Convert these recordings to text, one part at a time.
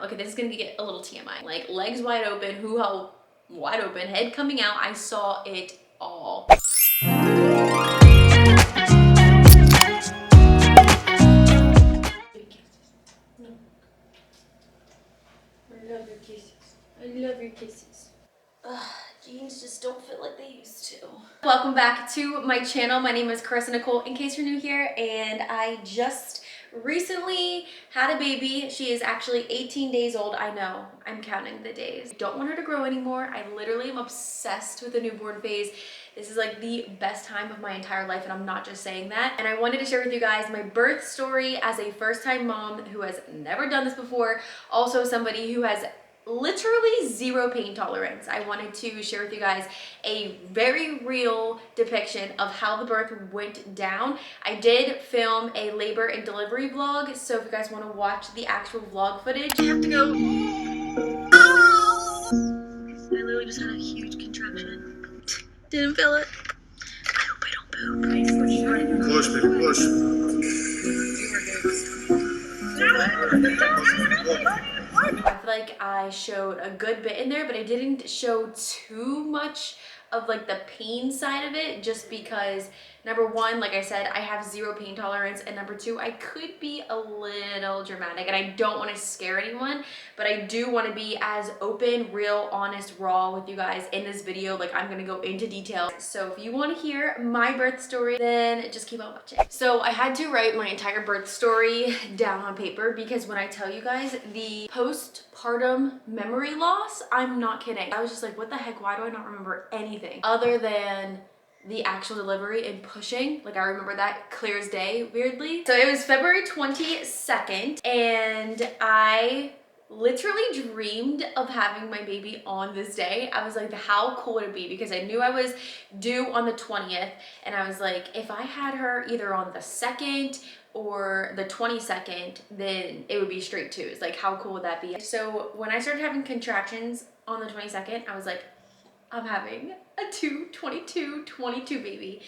okay, this is gonna get a little TMI. Like legs wide open, hoo-ha wide open, head coming out. I saw it all. I love your kisses. I love your kisses. Ugh, jeans just don't fit like they used to. Welcome back to my channel. My name is Karissa Nichole, in case you're new here, and I just recently had a baby. She is actually 18 days old. I know, I'm counting the days. I don't want her to grow anymore. I literally am obsessed with the newborn phase. This is like the best time of my entire life, and I'm not just saying that. And I wanted to share with you guys my birth story as a first-time mom who has never done this before. Also somebody who has literally zero pain tolerance. I wanted to share with you guys a very real depiction of how the birth went down. I did film a labor and delivery vlog, so if you guys want to watch the actual vlog footage, I have to go. I literally just had a huge contraction. Didn't feel it. I hope I don't poop. Push, baby, push. I feel like I showed a good bit in there, but I didn't show too much of like the pain side of it, just because number one, like I said, I have zero pain tolerance, and number two, I could be a little dramatic, and I don't want to scare anyone, but I do want to be as open, real, honest, raw with you guys in this video. Like, I'm gonna go into detail. So if you want to hear my birth story, then just keep on watching. So I had to write my entire birth story down on paper, because when I tell you guys the postpartum memory loss, I'm not kidding. I was just like, what the heck, why do I not remember anything other than the actual delivery and pushing? Like, I remember that clear as day, weirdly. So it was February 22nd, and I literally dreamed of having my baby on this day. I was like, how cool would it be? Because I knew I was due on the 20th, and I was like, if I had her either on the 2nd or the 22nd, then it would be straight twos. Like, how cool would that be? So when I started having contractions on the 22nd, I was like, I'm having a 22 baby.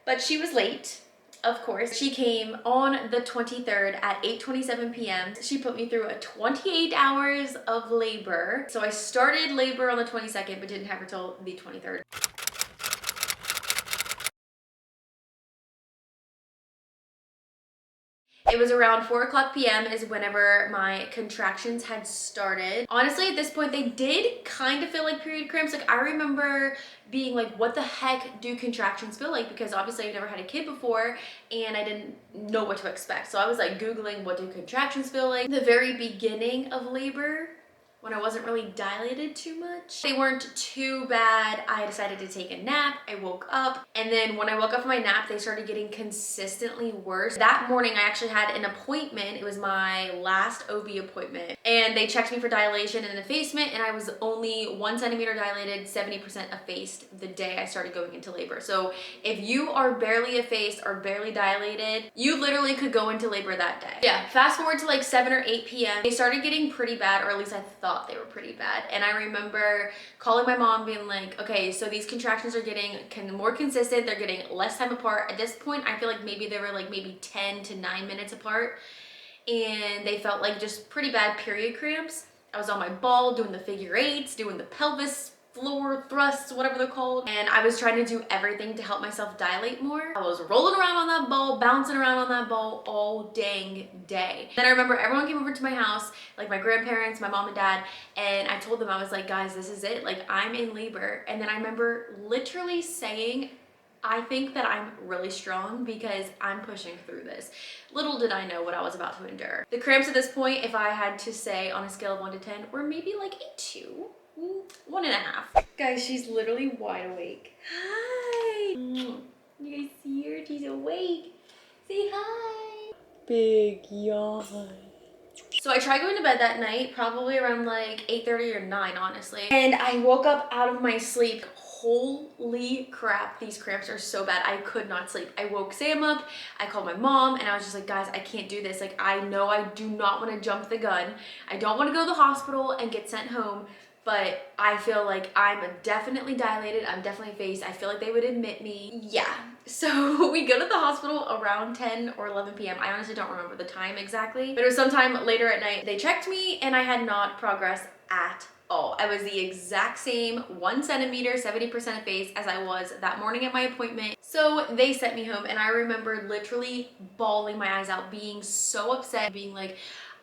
But she was late, of course. She came on the 23rd at 8:27 p.m. She put me through a 28 hours of labor. So I started labor on the 22nd, but didn't have her till the 23rd. It was around 4:00 p.m. is whenever my contractions had started. Honestly, at this point, they did kind of feel like period cramps. Like, I remember being like, what the heck do contractions feel like? Because obviously I've never had a kid before, and I didn't know what to expect. So I was like Googling, what do contractions feel like? The very beginning of labor, when I wasn't really dilated too much, they weren't too bad. I decided to take a nap. I woke up, and then when I woke up from my nap, they started getting consistently worse. That morning, I actually had an appointment. It was my last OB appointment, and they checked me for dilation and effacement, and I was only 1 centimeter dilated, 70% effaced the day I started going into labor. So if you are barely effaced or barely dilated, you literally could go into labor that day. Yeah, fast forward to like 7 or 8 p.m. They started getting pretty bad, or at least I thought they were pretty bad. And I remember calling my mom being like, okay, so these contractions are getting more consistent. They're getting less time apart. At this point, I feel like maybe they were like maybe 10 to 9 minutes apart. And they felt like just pretty bad period cramps. I was on my ball doing the figure eights, doing the pelvis floor thrusts, whatever they're called, and I was trying to do everything to help myself dilate more. I was rolling around on that ball, bouncing around on that ball all dang day. Then I remember everyone came over to my house, like my grandparents, my mom and dad, and I told them, I was like, guys, this is it, like, I'm in labor. And then I remember literally saying, I think that I'm really strong because I'm pushing through this. Little did I know what I was about to endure. The cramps at this point, if I had to say on a scale of 1 to 10, were maybe like a 2. 1.5. Guys, she's literally wide awake. Hi. You guys see her? She's awake. Say hi. Big yawn. So I tried going to bed that night, probably around like 8:30 or 9, honestly. And I woke up out of my sleep. Holy crap, these cramps are so bad. I could not sleep. I woke Sam up, I called my mom, and I was just like, guys, I can't do this. Like, I know I do not want to jump the gun. I don't want to go to the hospital and get sent home but I feel like I'm definitely dilated. I'm definitely phased. I feel like they would admit me. Yeah. So we go to the hospital around 10 or 11 p.m. I honestly don't remember the time exactly, but it was sometime later at night. They checked me and I had not progressed at all. I was the exact same 1 centimeter, 70% phase as I was that morning at my appointment. So they sent me home and I remember literally bawling my eyes out, being so upset, being like,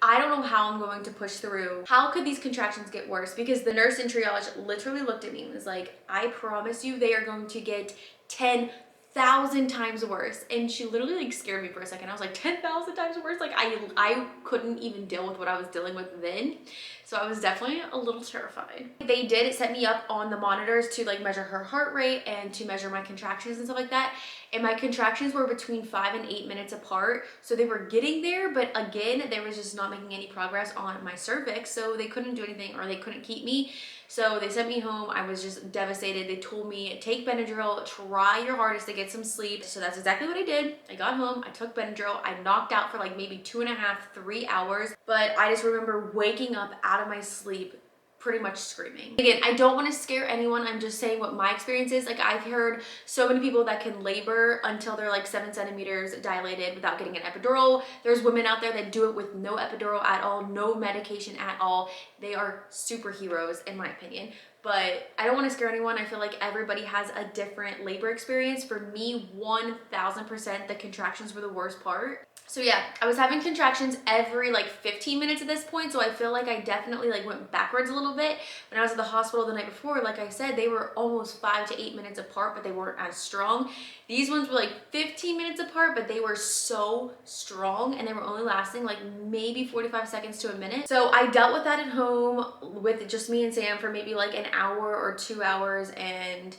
I don't know how I'm going to push through. How could these contractions get worse? Because the nurse in triage literally looked at me and was like, I promise you they are going to get 10,000 times worse. And she literally like scared me for a second. I was like, 10,000 times worse? Like I couldn't even deal with what I was dealing with then. So I was definitely a little terrified. They did set me up on the monitors to like measure her heart rate and to measure my contractions and stuff like that. And my contractions were between 5 and 8 minutes apart. So they were getting there, but again, they was just not making any progress on my cervix. So they couldn't do anything or they couldn't keep me. So they sent me home. I was just devastated. They told me, take Benadryl, try your hardest to get some sleep. So that's exactly what I did. I got home, I took Benadryl. I knocked out for like maybe 2.5, 3 hours. But I just remember waking up out of my sleep pretty much screaming. Again, I don't want to scare anyone. I'm just saying what my experience is. Like I've heard so many people that can labor until they're like 7 centimeters dilated without getting an epidural. There's women out there that do it with no epidural at all, no medication at all. They are superheroes in my opinion. But I don't want to scare anyone. I feel like everybody has a different labor experience. For me, 1000% the contractions were the worst part. So yeah, I was having contractions every like 15 minutes at this point. So I feel like I definitely like went backwards a little bit. When I was at the hospital the night before, like I said, they were almost 5 to 8 minutes apart, but they weren't as strong. These ones were like 15 minutes apart, but they were so strong and they were only lasting like maybe 45 seconds to a minute. So I dealt with that at home with just me and Sam for maybe like an hour or 2 hours and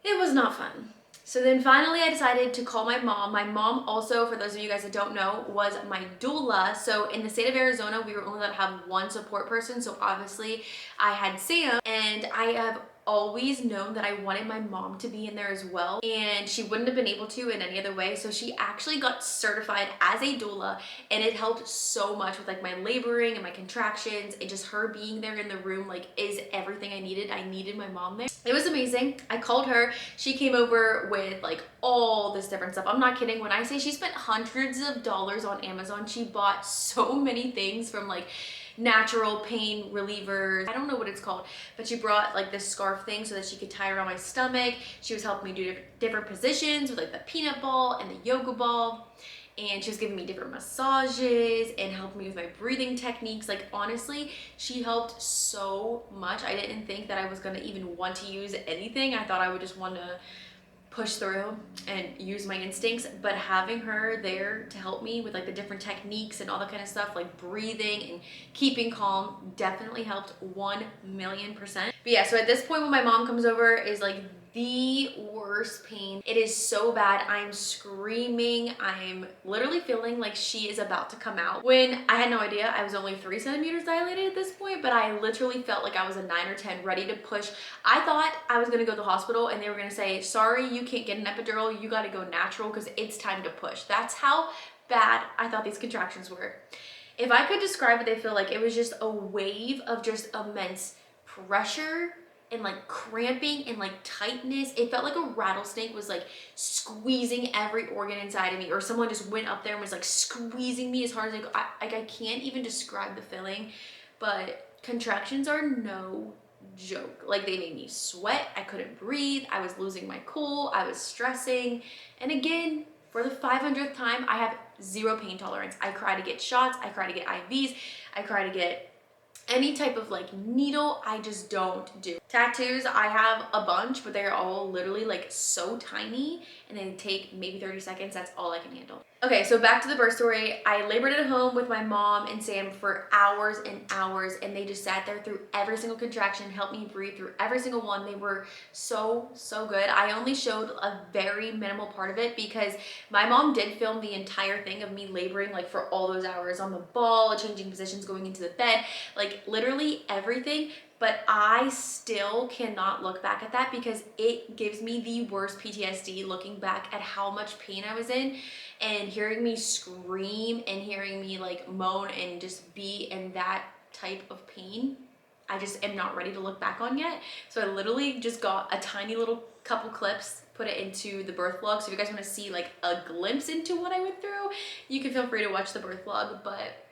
it was not fun. So then finally I decided to call my mom. My mom also, for those of you guys that don't know, was my doula. So in the state of Arizona, we were only allowed to have one support person. So obviously I had Sam and I have always known that I wanted my mom to be in there as well, and she wouldn't have been able to in any other way. So she actually got certified as a doula and it helped so much with like my laboring and my contractions, and just her being there in the room like is everything I needed. I needed my mom there. It was amazing. I called her. She came over with like all this different stuff. I'm not kidding when I say she spent hundreds of dollars on Amazon. She bought so many things from like natural pain relievers, I don't know what it's called, but she brought like this scarf thing so that she could tie around my stomach. She was helping me do different positions with like the peanut ball and the yoga ball, and she was giving me different massages and helping me with my breathing techniques. Like honestly, she helped so much. I didn't think that I was gonna even want to use anything. I thought I would just want to push through and use my instincts, but having her there to help me with like the different techniques and all that kind of stuff, like breathing and keeping calm, definitely helped 1,000,000%. But yeah, so at this point when my mom comes over is like the worst pain. It is so bad. I'm screaming. I'm literally feeling like she is about to come out. When I had no idea, I was only 3 centimeters dilated at this point, but I literally felt like I was a 9 or 10 ready to push. I thought I was gonna go to the hospital and they were gonna say, sorry, you can't get an epidural. You gotta go natural because it's time to push. That's how bad I thought these contractions were. If I could describe what they feel like, it was just a wave of just immense pressure and like cramping and like tightness. It felt like a rattlesnake was like squeezing every organ inside of me, or someone just went up there and was like squeezing me as hard as I can't even describe the feeling. But contractions are no joke. Like they made me sweat. I couldn't breathe. I was losing my cool. I was stressing. And again, for the 500th time, I have zero pain tolerance. I cry to get shots. I cry to get IVs. I cry to get any type of like needle. I just don't do. Tattoos, I have a bunch, but they're all literally like so tiny and they take maybe 30 seconds. That's all I can handle. Okay, so back to the birth story. I labored at home with my mom and Sam for hours and hours, and they just sat there through every single contraction, helped me breathe through every single one. They were so good. I only showed a very minimal part of it because my mom did film the entire thing of me laboring like for all those hours on the ball, changing positions, going into the bed, like literally everything. But I still cannot look back at that because it gives me the worst PTSD looking back at how much pain I was in, and hearing me scream and hearing me like moan and just be in that type of pain. I just am not ready to look back on yet. So I literally just got a tiny little couple clips, put it into the birth vlog. So if you guys want to see like a glimpse into what I went through, you can feel free to watch the birth vlog. But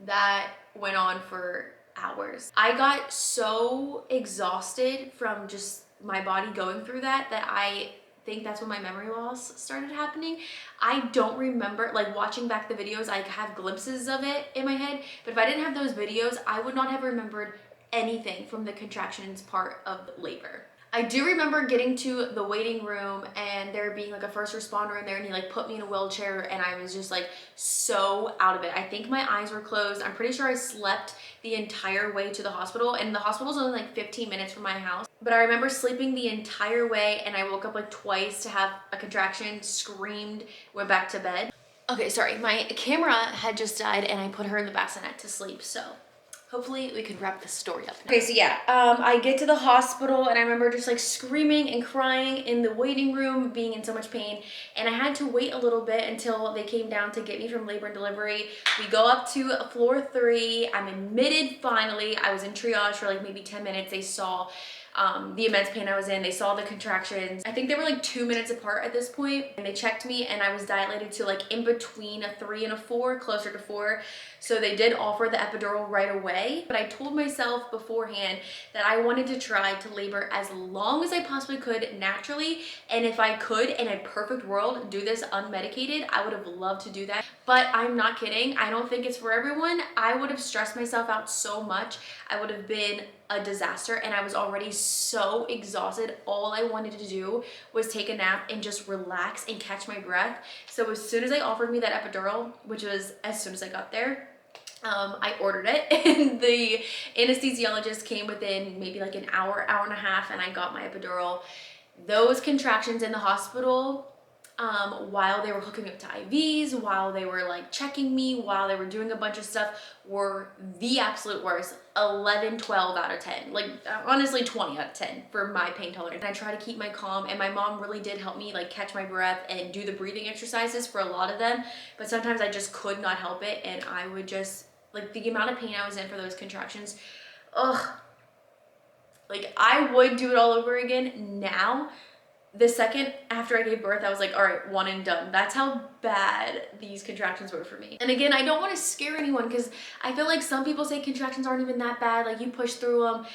that went on for hours. I got so exhausted from just my body going through that I think that's when my memory loss started happening. I don't remember, like watching back the videos, I have glimpses of it in my head, but if I didn't have those videos, I would not have remembered anything from the contractions part of labor. I do remember getting to the waiting room and there being like a first responder in there, and he like put me in a wheelchair, and I was just like so out of it. I think my eyes were closed. I'm pretty sure I slept the entire way to the hospital, and the hospital's only like 15 minutes from my house. But I remember sleeping the entire way, and I woke up like twice to have a contraction, screamed, went back to bed. Okay, sorry, my camera had just died and I put her in the bassinet to sleep, so hopefully we could wrap this story up now. Okay, so yeah, I get to the hospital and I remember just like screaming and crying in the waiting room, being in so much pain. And I had to wait a little bit until they came down to get me from labor and delivery. We go up to floor 3. I'm admitted finally. I was in triage for like maybe 10 minutes. They saw the immense pain I was in. They saw the contractions. I think they were like 2 minutes apart at this point, and they checked me and I was dilated to like in between a 3 and a 4, closer to 4. So they did offer the epidural right away, but I told myself beforehand that I wanted to try to labor as long as I possibly could naturally, and if I could in a perfect world do this unmedicated, I would have loved to do that. But I'm not kidding. I don't think it's for everyone. I would have stressed myself out so much. I would have been a disaster, and I was already so exhausted. All I wanted to do was take a nap and just relax and catch my breath. So as soon as they offered me that epidural, which was as soon as I got there, I ordered it, and the anesthesiologist came within maybe like an hour, hour and a half, and I got my epidural. Those contractions in the hospital, while they were hooking me up to IVs, while they were like checking me, while they were doing a bunch of stuff, were the absolute worst. 11, 12 out of 10. Like honestly 20 out of 10 for my pain tolerance. And I try to keep my calm, and my mom really did help me like catch my breath and do the breathing exercises for a lot of them. But sometimes I just could not help it, and I would just, like the amount of pain I was in for those contractions, ugh. Like I would do it all over again now. The second after I gave birth, I was like, all right, one and done. That's how bad these contractions were for me. And again, I don't want to scare anyone, because I feel like some people say contractions aren't even that bad, like you push through them.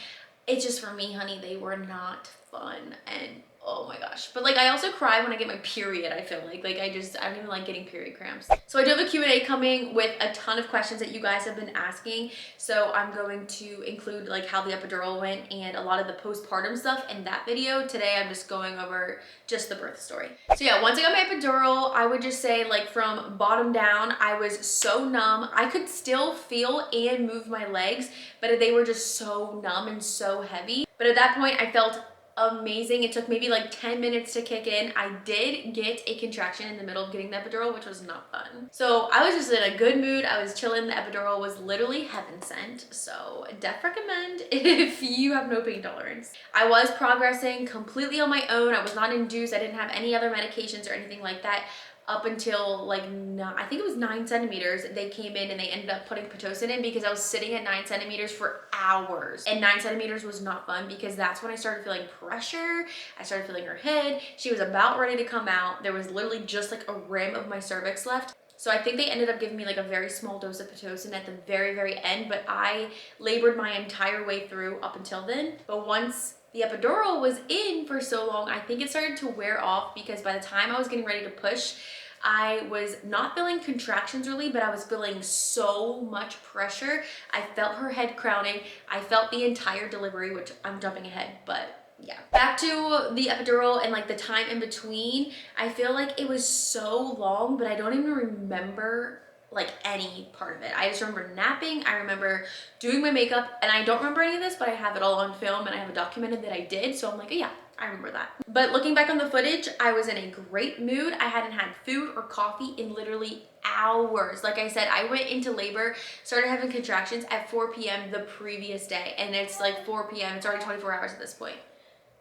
It's just, for me, honey, they were not fun, and oh my gosh. But like I also cry when I get my period. I feel like I don't even like getting period cramps. So I do have a Q&A coming with a ton of questions that you guys have been asking. So I'm going to include like how the epidural went and a lot of the postpartum stuff in that video. Today I'm just going over just the birth story. So yeah, once I got my epidural, I would just say like from bottom down, I was so numb. I could still feel and move my legs, but they were just so numb and so heavy. But at that point I felt amazing. It took maybe like 10 minutes to kick in. I did get a contraction in the middle of getting the epidural, which was not fun. So I was just in a good mood. I was chilling. The epidural was literally heaven sent. So def recommend if you have no pain tolerance. I was progressing completely on my own. I was not induced. I didn't have any other medications or anything like that. Up until like, I think it was 9 centimeters, they came in and they ended up putting Pitocin in, because I was sitting at 9 centimeters for hours. And 9 centimeters was not fun, because that's when I started feeling pressure. I started feeling her head. She was about ready to come out. There was literally just like a rim of my cervix left. So I think they ended up giving me like a very small dose of Pitocin at the very, very end, but I labored my entire way through up until then. But once the epidural was in for so long, I think it started to wear off, because by the time I was getting ready to push, I was not feeling contractions really, but I was feeling so much pressure. I felt her head crowning. I felt the entire delivery, which I'm jumping ahead, but yeah. Back to the epidural and like the time in between, I feel like it was so long, but I don't even remember like any part of it. I just remember napping. I remember doing my makeup, and I don't remember any of this, but I have it all on film and I have it documented that I did. So I'm like, oh, yeah, I remember that. But looking back on the footage, I was in a great mood. I hadn't had food or coffee in literally hours. Like I said, I went into labor, started having contractions at 4 p.m. the previous day, and it's like 4 p.m. It's already 24 hours at this point.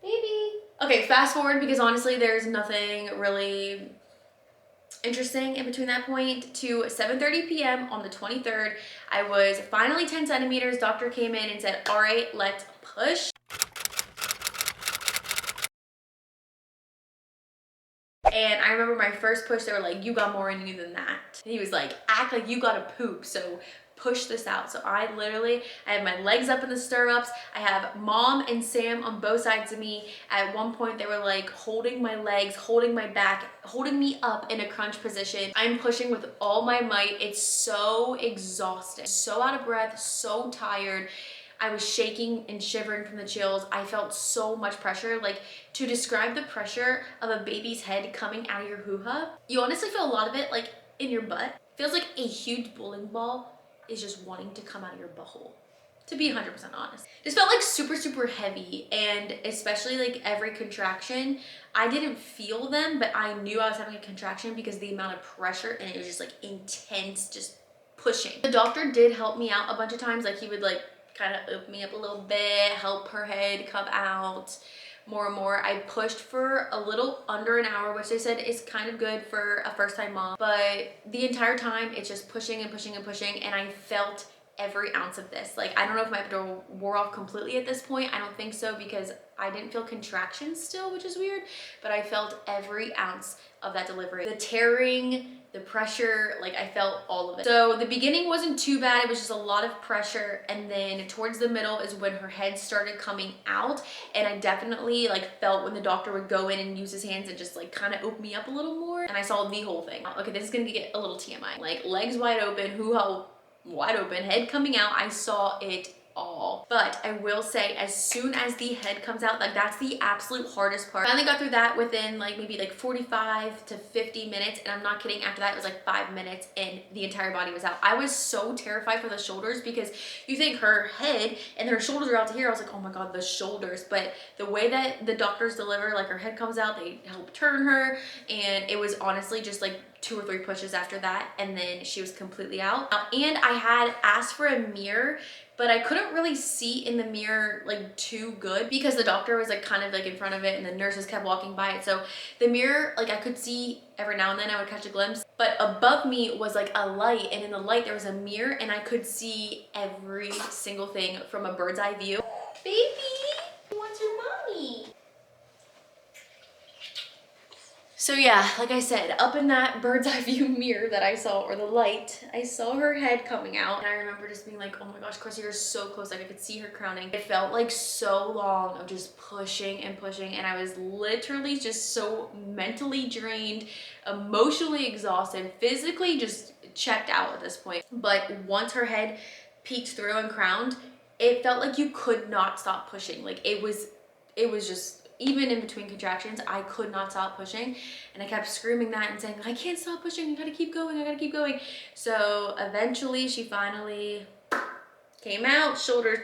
Baby. Okay, fast forward, because honestly, there's nothing really interesting in between that point to 7:30 p.m. on the 23rd. I was finally 10 centimeters. Doctor came in and said, all right, let's push. And I remember my first push, they were like, you got more in you than that. And he was like, act like you gotta poop, so push this out. So I have my legs up in the stirrups. I have Mom and Sam on both sides of me. At one point they were like holding my legs, holding my back, holding me up in a crunch position. I'm pushing with all my might. It's so exhausting, so out of breath, so tired. I was shaking and shivering from the chills. I felt so much pressure. Like, to describe the pressure of a baby's head coming out of your hoo-ha, you honestly feel a lot of it like in your butt. Feels like a huge bowling ball is just wanting to come out of your butthole, to be 100% honest. Just felt like super, super heavy, and especially like every contraction, I didn't feel them, but I knew I was having a contraction because the amount of pressure, and it was just like intense, just pushing. The doctor did help me out a bunch of times. Like, he would like kind of open me up a little bit, help her head come out more and more. I pushed for a little under an hour, which they said is kind of good for a first-time mom, but the entire time it's just pushing and pushing and pushing, and I felt every ounce of this. Like, I don't know if my epidural wore off completely at this point. I don't think so, because I didn't feel contractions still, which is weird, but I felt every ounce of that delivery. The tearing, the pressure, like I felt all of it. So the beginning wasn't too bad. It was just a lot of pressure. And then towards the middle is when her head started coming out. And I definitely like felt when the doctor would go in and use his hands and just like kind of open me up a little more. And I saw the whole thing. Okay, this is gonna get a little TMI. Like, legs wide open, hoo-ha wide open, head coming out. I saw it all. But I will say, as soon as the head comes out, like, that's the absolute hardest part. I finally got through that within like maybe like 45 to 50 minutes, and I'm not kidding, after that it was like 5 minutes and the entire body was out. I was so terrified for the shoulders, because you think her head and her shoulders are out to here. I was like, oh my god, the shoulders. But the way that the doctors deliver, like, her head comes out, they help turn her, and it was honestly just like 2 or 3 pushes after that, and then she was completely out. And I had asked for a mirror, but I couldn't really see in the mirror like too good, because the doctor was like kind of like in front of it and the nurses kept walking by it. So the mirror, like, I could see every now and then, I would catch a glimpse, but above me was like a light, and in the light there was a mirror, and I could see every single thing from a bird's eye view. Baby, who wants your mommy? So yeah, like I said, up in that bird's eye view mirror that I saw, or the light, I saw her head coming out. And I remember just being like, oh my gosh, Karissa, you're so close. Like, I could see her crowning. It felt like so long of just pushing and pushing. And I was literally just so mentally drained, emotionally exhausted, physically just checked out at this point. But once her head peeked through and crowned, it felt like you could not stop pushing. Like, it was just, even in between contractions, I could not stop pushing, and I kept screaming that and saying, I can't stop pushing, I gotta keep going, I gotta keep going. So eventually she finally came out, shoulders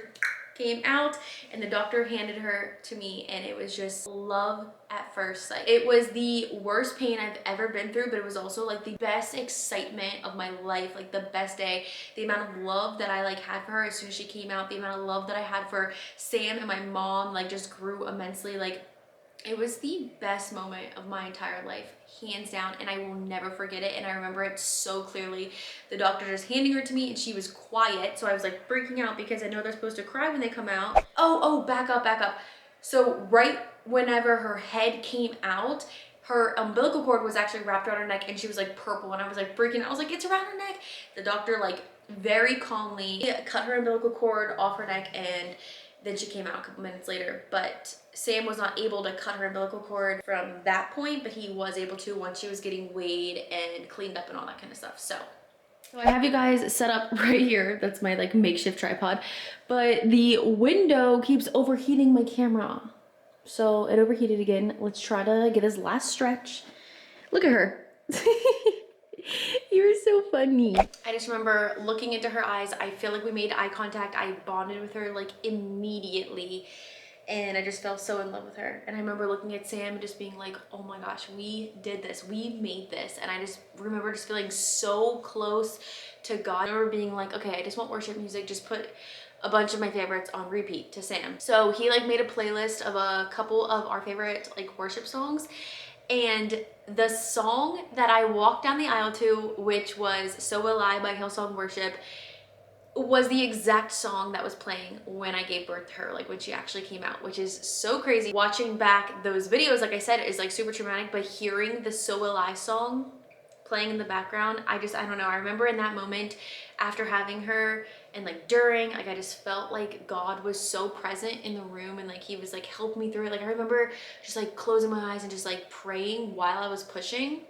came out, and the doctor handed her to me, and it was just love at first sight. It was the worst pain I've ever been through, but it was also like the best excitement of my life, like the best day. The amount of love that I like had for her as soon as she came out, the amount of love that I had for Sam and my mom, like, just grew immensely. Like, it was the best moment of my entire life, hands down, and I will never forget it. And I remember it so clearly. The doctor just handing her to me, and she was quiet, so I was like freaking out, because I know they're supposed to cry when they come out. Oh, back up. So right whenever her head came out, her umbilical cord was actually wrapped around her neck, and she was like purple, and I was like freaking out. I was like, it's around her neck. The doctor, like, very calmly cut her umbilical cord off her neck, and then she came out a couple minutes later. But Sam was not able to cut her umbilical cord from that point, but he was able to once she was getting weighed and cleaned up and all that kind of stuff. So I have you guys set up right here. That's my like makeshift tripod, but the window keeps overheating my camera. So it overheated again. Let's try to get his last stretch. Look at her. You're so funny. I just remember looking into her eyes. I feel like we made eye contact. I bonded with her like immediately, and I just fell so in love with her. And I remember looking at Sam and just being like, oh my gosh, we did this, we made this. And I just remember just feeling so close to God. I remember being like, okay, I just want worship music, just put a bunch of my favorites on repeat to Sam. So he like made a playlist of a couple of our favorite like worship songs, And the song that I walked down the aisle to, which was So Will I by Hillsong Worship, was the exact song that was playing when I gave birth to her, like when she actually came out, which is so crazy. Watching back those videos, like I said, is like super traumatic, but hearing the So Will I song playing in the background, I don't know. I remember in that moment after having her and like during, like I just felt like God was so present in the room and like he was like helping me through it. Like I remember just like closing my eyes and just like praying while I was pushing.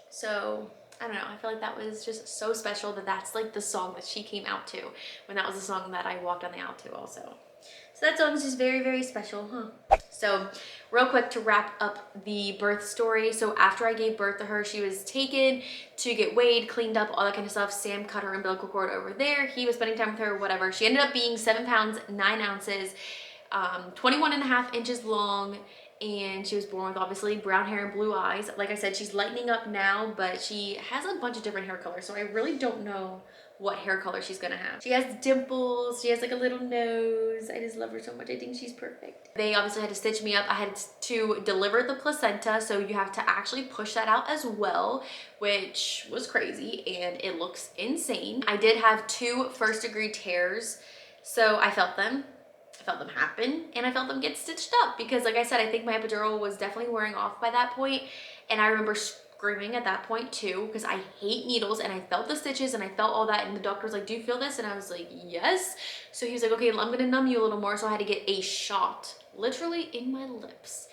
So I don't know, I feel like that was just so special that that's like the song that she came out to, when that was the song that I walked on the aisle to also. So that song is just very, very special, huh? So real quick to wrap up the birth story. So after I gave birth to her, she was taken to get weighed, cleaned up, all that kind of stuff. Sam cut her umbilical cord over there. He was spending time with her, whatever. She ended up being 7 pounds, 9 ounces, 21.5 inches long. And she was born with obviously brown hair and blue eyes. Like I said, she's lightening up now, but she has a bunch of different hair colors. So I really don't know what hair color she's gonna have. She has dimples, she has like a little nose. I just love her so much. I think she's perfect. They obviously had to stitch me up. I had to deliver the placenta, so you have to actually push that out as well, which was crazy and it looks insane. I did have 2 first-degree tears, so I felt them happen and I felt them get stitched up because like I said, I think my epidural was definitely wearing off by that point, and I remember screaming at that point too because I hate needles, and I felt the stitches and I felt all that, and the doctor was like, do you feel this? And I was like, yes. So he was like, okay, I'm gonna numb you a little more. So I had to get a shot literally in my lips.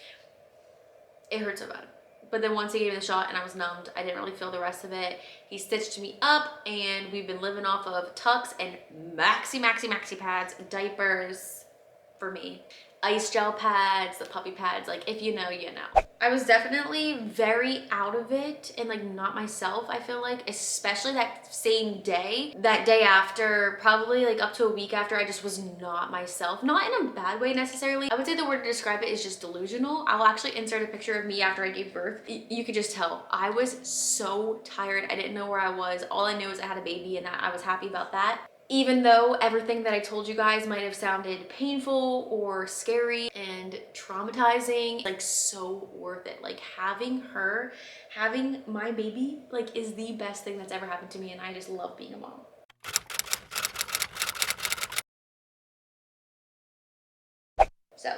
It hurt so bad. But then once he gave me the shot and I was numbed, I didn't really feel the rest of it. He stitched me up and we've been living off of Tucks and maxi pads, diapers, for me, ice gel pads, the puppy pads. Like if you know, you know. I was definitely very out of it and like not myself, I feel like, especially that same day. That day after, probably like up to a week after, I just was not myself. Not in a bad way necessarily. I would say the word to describe it is just delusional. I'll actually insert a picture of me after I gave birth. You could just tell I was so tired. I didn't know where I was. All I knew was I had a baby and that I was happy about that. Even though everything that I told you guys might have sounded painful or scary and traumatizing, like so worth it. Like having my baby, like is the best thing that's ever happened to me, and I just love being a mom. So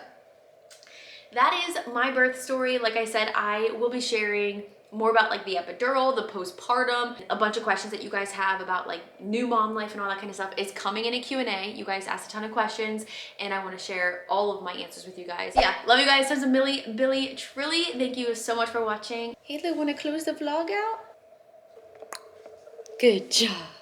that is my birth story. Like I said, I will be sharing more about like the epidural, the postpartum, a bunch of questions that you guys have about like new mom life and all that kind of stuff is coming in a Q&A. You guys asked a ton of questions and I want to share all of my answers with you guys. Yeah, love you guys. Tons of Milly Billy Trilly. Thank you so much for watching. Hey, want to close the vlog out? Good job.